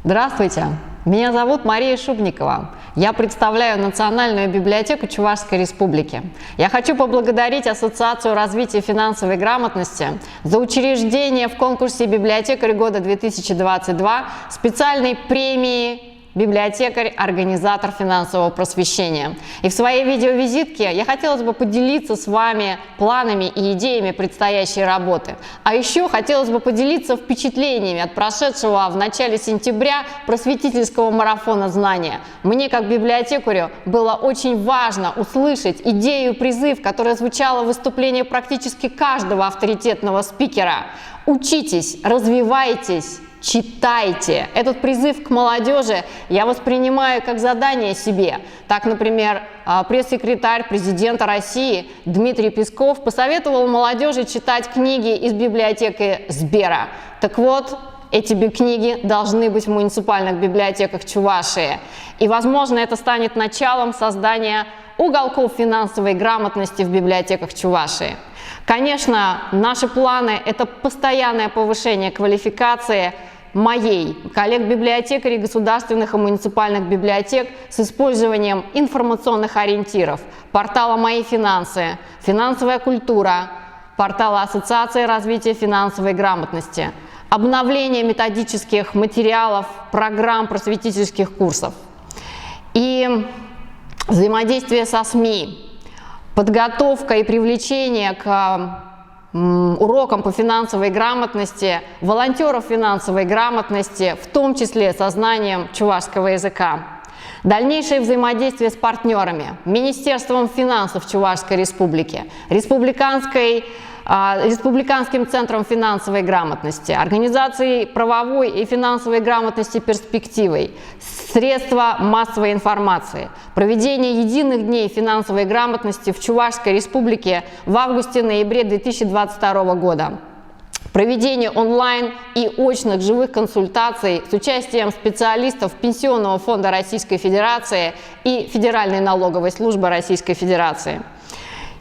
Здравствуйте! Меня зовут Мария Шубникова. Я представляю Национальную библиотеку Чувашской Республики. Я хочу поблагодарить Ассоциацию развития финансовой грамотности за учреждение в конкурсе «Библиотекарь года 2022» специальной премии «Библиотекарь-организатор финансового просвещения». И в своей видеовизитке я хотела бы поделиться с вами планами и идеями предстоящей работы. А еще хотелось бы поделиться впечатлениями от прошедшего в начале сентября просветительского марафона знания. Мне, как библиотекарю, было очень важно услышать идею и призыв, которая звучала в выступлении практически каждого авторитетного спикера. Учитесь, развивайтесь, читайте. Этот призыв к молодежи я воспринимаю как задание себе. Так, например, пресс-секретарь президента России Дмитрий Песков посоветовал молодежи читать книги из библиотеки Сбера. Так вот, эти книги должны быть в муниципальных библиотеках Чувашии. И, возможно, это станет началом создания уголков финансовой грамотности в библиотеках Чувашии. Конечно, наши планы – это постоянное повышение квалификации моей, коллег-библиотекарей государственных и муниципальных библиотек с использованием информационных ориентиров, портала «Мои финансы», «Финансовая культура», портала Ассоциации развития финансовой грамотности, обновление методических материалов, программ просветительских курсов и взаимодействие со СМИ, подготовка и привлечение к урокам по финансовой грамотности, волонтеров финансовой грамотности, в том числе со знанием чувашского языка. Дальнейшее взаимодействие с партнерами, Министерством финансов Чувашской Республики, Республиканским центром финансовой грамотности, Организацией правовой и финансовой грамотности «Перспективой», средства массовой информации, проведение единых дней финансовой грамотности в Чувашской Республике в августе-ноябре 2022 года. Проведение онлайн и очных живых консультаций с участием специалистов Пенсионного фонда Российской Федерации и Федеральной налоговой службы Российской Федерации.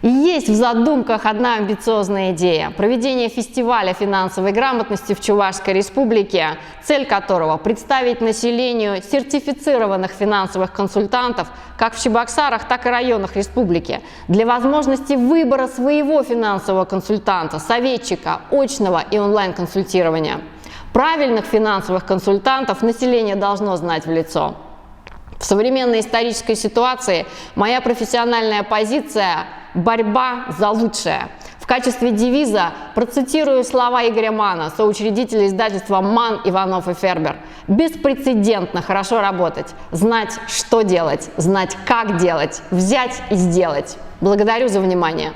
И есть в задумках одна амбициозная идея – проведение фестиваля финансовой грамотности в Чувашской Республике, цель которого – представить населению сертифицированных финансовых консультантов как в Чебоксарах, так и районах республики для возможности выбора своего финансового консультанта, советчика, очного и онлайн-консультирования. Правильных финансовых консультантов население должно знать в лицо. В современной исторической ситуации моя профессиональная позиция – борьба за лучшее. В качестве девиза процитирую слова Игоря Манна, соучредителя издательства «Манн, Иванов и Фербер». Беспрецедентно хорошо работать, знать, что делать, знать, как делать, взять и сделать. Благодарю за внимание.